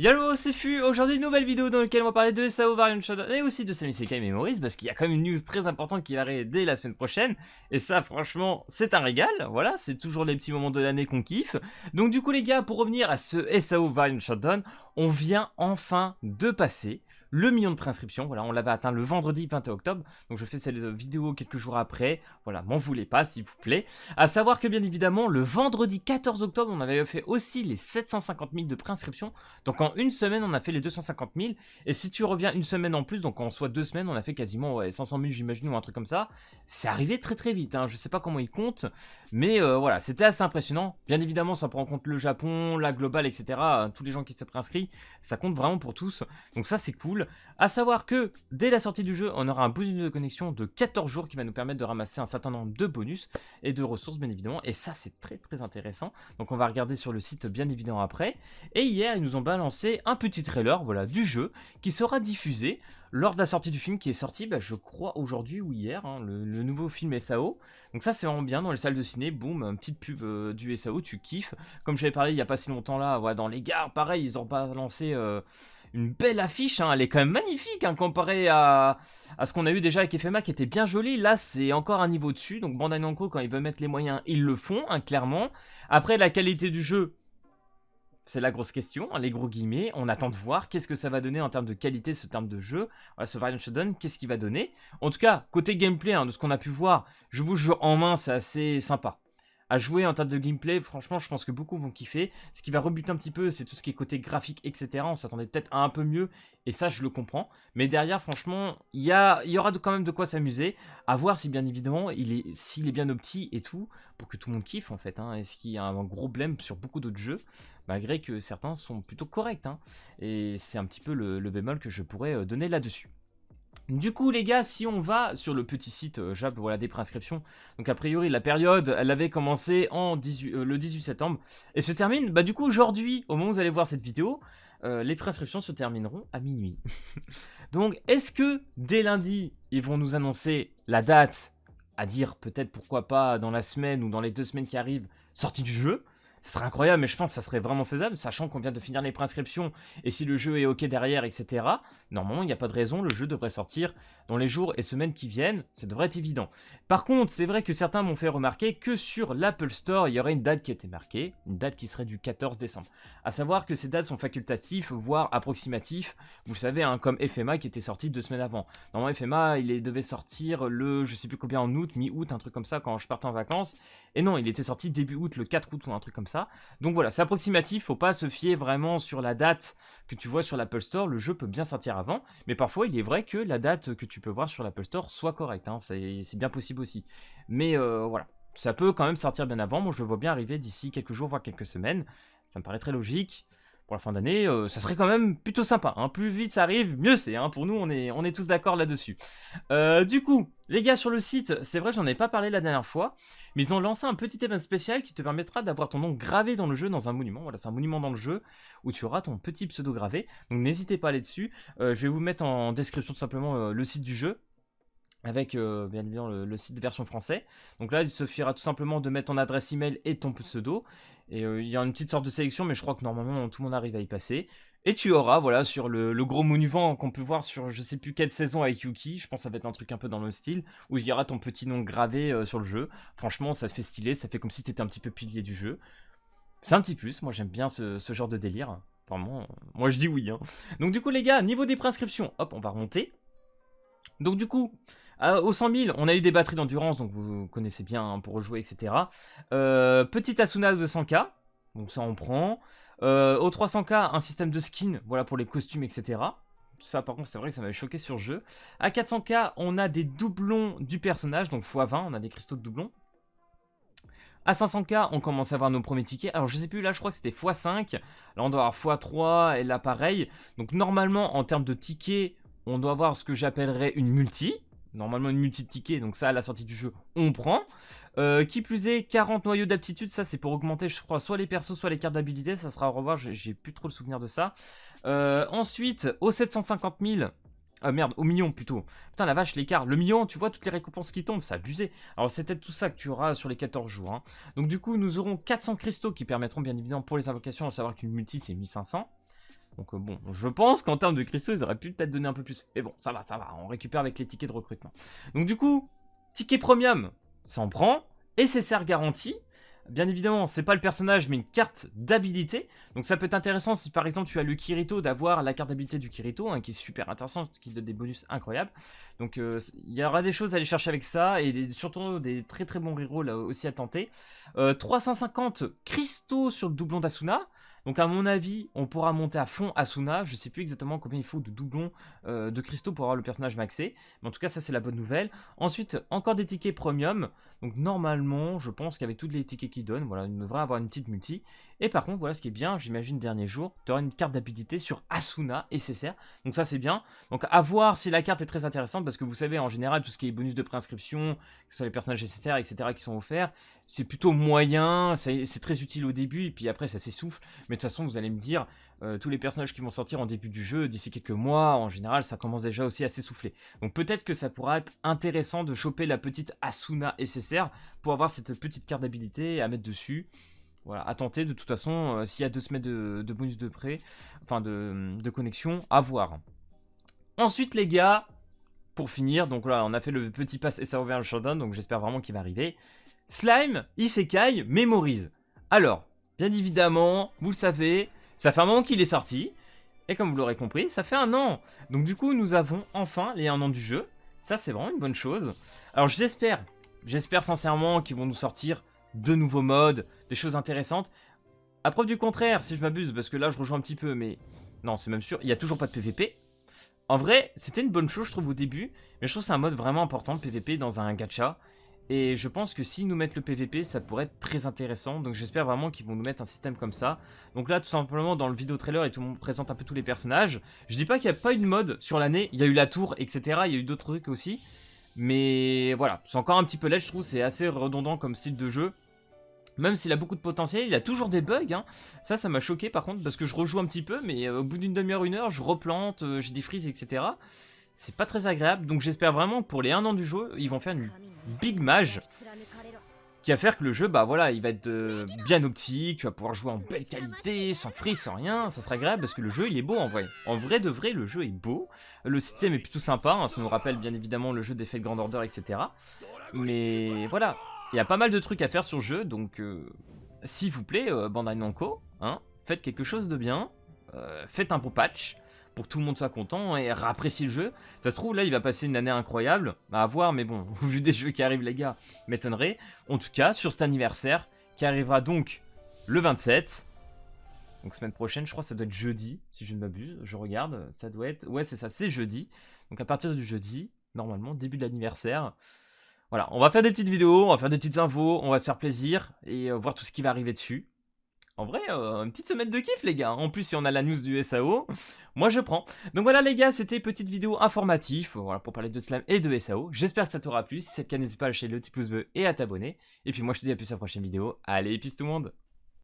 Yallo, c'est Fu. Aujourd'hui, nouvelle vidéo dans laquelle on va parler de SAO Variant Showdown et aussi de Sami Sekai Memories parce qu'il y a quand même une news très importante qui va arriver dès la semaine prochaine. Et ça, franchement, c'est un régal. Voilà, c'est toujours les petits moments de l'année qu'on kiffe. Donc, du coup, les gars, pour revenir à ce SAO Variant Showdown, on vient enfin de passer le million de préinscriptions. Voilà, on l'avait atteint le vendredi 21 octobre. Donc, je fais cette vidéo quelques jours après. Voilà, m'en voulez pas, s'il vous plaît. À savoir que, bien évidemment, le vendredi 14 octobre, on avait fait aussi les 750 000 de préinscriptions. Donc, en une semaine, on a fait les 250 000. Et si tu reviens une semaine en plus, donc en soit 2 semaines, on a fait quasiment 500 000, j'imagine, ou un truc comme ça. C'est arrivé très très vite. Hein. Je sais pas comment ils comptent. Mais voilà, c'était assez impressionnant. Bien évidemment, ça prend en compte le Japon, la globale, etc. Tous les gens qui s'est préinscrits. Ça compte vraiment pour tous. Donc, ça, c'est cool. À savoir que dès la sortie du jeu, on aura un boost de connexion de 14 jours qui va nous permettre de ramasser un certain nombre de bonus et de ressources, bien évidemment. Et ça, c'est très très intéressant. Donc, on va regarder sur le site, bien évidemment, après. Et hier, ils nous ont balancé un petit trailer, voilà, du jeu qui sera diffusé lors de la sortie du film qui est sorti, je crois, aujourd'hui ou hier, hein, le nouveau film SAO. Donc ça, c'est vraiment bien dans les salles de ciné. Boum, une petite pub du SAO, tu kiffes. Comme j'avais parlé il n'y a pas si longtemps là, ouais, dans les gares, pareil, ils ont balancé une belle affiche. Hein, elle est quand même magnifique hein, comparée à ce qu'on a eu déjà avec FMA qui était bien joli. Là, c'est encore un niveau dessus. Donc Bandai Namco, quand ils veulent mettre les moyens, ils le font, hein, clairement. Après, la qualité du jeu, c'est la grosse question, hein, les gros guillemets. On attend de voir qu'est-ce que ça va donner en termes de qualité, ce terme de jeu. Voilà, ce Variant Showdown, qu'est-ce qu'il va donner. En tout cas, côté gameplay, hein, de ce qu'on a pu voir, je vous jure en main, c'est assez sympa. À jouer en termes de gameplay, franchement, je pense que beaucoup vont kiffer. Ce qui va rebuter un petit peu, c'est tout ce qui est côté graphique, etc. On s'attendait peut-être à un peu mieux, et ça, je le comprends. Mais derrière, franchement, il y aura quand même de quoi s'amuser. À voir si, bien évidemment, s'il est bien opti et tout, pour que tout le monde kiffe, en fait. Hein. Est-ce qu'il y a un gros blême sur beaucoup d'autres jeux, malgré que certains sont plutôt corrects. Hein. Et c'est un petit peu le bémol que je pourrais donner là-dessus. Du coup les gars, si on va sur le petit site JAP, voilà, des préinscriptions, donc a priori la période, elle avait commencé le 18 septembre, et se termine, du coup aujourd'hui, au moment où vous allez voir cette vidéo, les préinscriptions se termineront à minuit. Donc est-ce que dès lundi, ils vont nous annoncer la date, à dire peut-être pourquoi pas dans la semaine ou dans les 2 semaines qui arrivent, sortie du jeu? Ce serait incroyable, mais je pense que ça serait vraiment faisable, sachant qu'on vient de finir les préinscriptions, et si le jeu est ok derrière, etc., normalement, il n'y a pas de raison, le jeu devrait sortir dans les jours et semaines qui viennent, ça devrait être évident. Par contre, c'est vrai que certains m'ont fait remarquer que sur l'Apple Store, il y aurait une date qui était marquée, une date qui serait du 14 décembre. À savoir que ces dates sont facultatives, voire approximatives, vous savez, hein, comme FMA qui était sorti 2 semaines avant. Normalement, FMA, il devait sortir le, je sais plus combien en août, mi-août, un truc comme ça, quand je partais en vacances, et non, il était sorti début août, le 4 août ou un truc comme ça. Donc voilà, c'est approximatif, faut pas se fier vraiment sur la date que tu vois sur l'Apple Store, le jeu peut bien sortir avant, mais parfois il est vrai que la date que tu peux voir sur l'Apple Store soit correcte, hein, c'est bien possible aussi. Mais voilà, ça peut quand même sortir bien avant, moi je le vois bien arriver d'ici quelques jours, voire quelques semaines, ça me paraît très logique. Pour la fin d'année, ça serait quand même plutôt sympa. Hein. Plus vite ça arrive, mieux c'est. Hein. Pour nous, on est tous d'accord là-dessus. Du coup, les gars, sur le site, c'est vrai, j'en ai pas parlé la dernière fois, mais ils ont lancé un petit event spécial qui te permettra d'avoir ton nom gravé dans le jeu, dans un monument. Voilà, c'est un monument dans le jeu où tu auras ton petit pseudo gravé. Donc n'hésitez pas à aller dessus. Je vais vous mettre en description tout simplement le site du jeu, avec bien évidemment le site de version français. Donc là, il suffira tout simplement de mettre ton adresse email et ton pseudo. Et il y a une petite sorte de sélection, mais je crois que normalement tout le monde arrive à y passer. Et tu auras, voilà, sur le gros monument qu'on peut voir sur je sais plus quelle saison avec Yuki, je pense que ça va être un truc un peu dans le style, où il y aura ton petit nom gravé sur le jeu. Franchement, ça fait stylé, ça fait comme si t'étais un petit peu pilier du jeu. C'est un petit plus, moi j'aime bien ce genre de délire. Vraiment, moi je dis oui. Hein. Donc du coup les gars, niveau des préinscriptions, hop, on va remonter. Donc du coup, au 100 000, on a eu des batteries d'endurance, donc vous connaissez bien hein, pour rejouer, etc. Petite Asuna de 100k, donc ça on prend. Au 300k, un système de skin, voilà pour les costumes, etc. Ça par contre c'est vrai que ça m'avait choqué sur le jeu. À 400k, on a des doublons du personnage, donc x20, on a des cristaux de doublons. À 500k, on commence à avoir nos premiers tickets. Alors je sais plus, là je crois que c'était x5. Là on doit avoir x3 et là pareil. Donc normalement en termes de tickets, on doit avoir ce que j'appellerais une multi. Normalement une multi de tickets, donc ça à la sortie du jeu, on prend. Qui plus est, 40 noyaux d'aptitude, ça c'est pour augmenter je crois soit les persos, soit les cartes d'habilité. Ça sera à revoir, j'ai plus trop le souvenir de ça. Ensuite, aux 750 000... merde, au million plutôt. Putain la vache, l'écart. Le million, tu vois toutes les récompenses qui tombent, c'est abusé. Alors c'est peut-être tout ça que tu auras sur les 14 jours. Hein. Donc du coup, nous aurons 400 cristaux qui permettront bien évidemment pour les invocations, à savoir qu'une multi c'est 1500. Donc bon, je pense qu'en termes de cristaux, ils auraient pu peut-être donner un peu plus. Mais bon, ça va, on récupère avec les tickets de recrutement. Donc du coup, ticket premium, ça en prend. SSR garantie. Bien évidemment, c'est pas le personnage, mais une carte d'habilité. Donc ça peut être intéressant si par exemple tu as le Kirito, d'avoir la carte d'habilité du Kirito, hein, qui est super intéressant, qui donne des bonus incroyables. Donc il y aura des choses à aller chercher avec ça, et surtout des très très bons rerolls là aussi à tenter. 350 cristaux sur le doublon d'Asuna. Donc à mon avis, on pourra monter à fond Asuna. Je sais plus exactement combien il faut de doublons de cristaux pour avoir le personnage maxé. Mais en tout cas, ça c'est la bonne nouvelle. Ensuite, encore des tickets premium. Donc normalement, je pense qu'avec tous les tickets qu'ils donnent, voilà, il devrait avoir une petite multi. Et par contre, voilà ce qui est bien, j'imagine dernier jour, tu auras une carte d'habilité sur Asuna et SSR. Donc ça c'est bien. Donc à voir si la carte est très intéressante, parce que vous savez, en général, tout ce qui est bonus de préinscription, que ce soit les personnages SSR, etc. qui sont offerts, c'est plutôt moyen, c'est très utile au début, et puis après ça s'essouffle. Mais de toute façon, vous allez me dire, tous les personnages qui vont sortir en début du jeu, d'ici quelques mois, en général, ça commence déjà aussi à s'essouffler. Donc peut-être que ça pourra être intéressant de choper la petite Asuna SSR pour avoir cette petite carte d'habilité à mettre dessus. Voilà, à tenter. De toute façon, s'il y a 2 semaines de bonus de prêt, enfin de connexion, à voir. Ensuite, les gars, pour finir, donc là, on a fait le petit pass et ça a ouvert le showdown, donc j'espère vraiment qu'il va arriver. Slime, Isekai, mémorise. Alors, bien évidemment, vous le savez, ça fait un moment qu'il est sorti. Et comme vous l'aurez compris, ça fait 1 an. Donc du coup, nous avons enfin les 1 an du jeu. Ça, c'est vraiment une bonne chose. Alors j'espère sincèrement qu'ils vont nous sortir de nouveaux modes, des choses intéressantes. À preuve du contraire, si je m'abuse, parce que là, je rejoins un petit peu, mais... Non, c'est même sûr, il n'y a toujours pas de PVP. En vrai, c'était une bonne chose, je trouve, au début. Mais je trouve que c'est un mode vraiment important, le PVP, dans un gacha. Et je pense que s'ils nous mettent le PVP, ça pourrait être très intéressant. Donc j'espère vraiment qu'ils vont nous mettre un système comme ça. Donc là, tout simplement, dans le vidéo trailer, et tout le monde présente un peu tous les personnages. Je dis pas qu'il n'y a pas eu de mode sur l'année. Il y a eu la tour, etc. Il y a eu d'autres trucs aussi. Mais voilà, c'est encore un petit peu laid, je trouve. C'est assez redondant comme style de jeu. Même s'il a beaucoup de potentiel, il a toujours des bugs. Hein. Ça m'a choqué par contre, parce que je rejoue un petit peu. Mais au bout d'une demi-heure, 1 heure, je replante, j'ai des frises, etc. C'est pas très agréable. Donc j'espère vraiment que pour les 1 an du jeu, ils vont faire une big mage qui va faire que le jeu, bah voilà, il va être bien optique, tu vas pouvoir jouer en belle qualité, sans frise, sans rien, ça sera agréable parce que le jeu il est beau en vrai. En vrai de vrai, le jeu est beau, le système est plutôt sympa, hein, ça nous rappelle bien évidemment le jeu d'effet de Grand Order, etc. Mais voilà, il y a pas mal de trucs à faire sur le jeu, donc s'il vous plaît, Bandai Namco, hein, faites quelque chose de bien, faites un beau patch, pour que tout le monde soit content et apprécie le jeu. Ça se trouve, là, il va passer une année incroyable. À voir, mais bon, au vu des jeux qui arrivent, les gars, m'étonnerait. En tout cas, sur cet anniversaire, qui arrivera donc le 27. Donc, semaine prochaine, je crois que ça doit être jeudi, si je ne m'abuse. Je regarde, ça doit être... Ouais, c'est ça, c'est jeudi. Donc, à partir du jeudi, normalement, début de l'anniversaire. Voilà, on va faire des petites vidéos, on va faire des petites infos, on va se faire plaisir et voir tout ce qui va arriver dessus. En vrai, une petite semaine de kiff les gars. En plus, si on a la news du SAO, moi je prends. Donc voilà les gars, c'était une petite vidéo informative, voilà, pour parler de Slime et de SAO. J'espère que ça t'aura plu. Si c'est le cas, n'hésite pas à lâcher le petit pouce bleu et à t'abonner. Et puis moi je te dis à plus à la prochaine vidéo. Allez, peace tout le monde.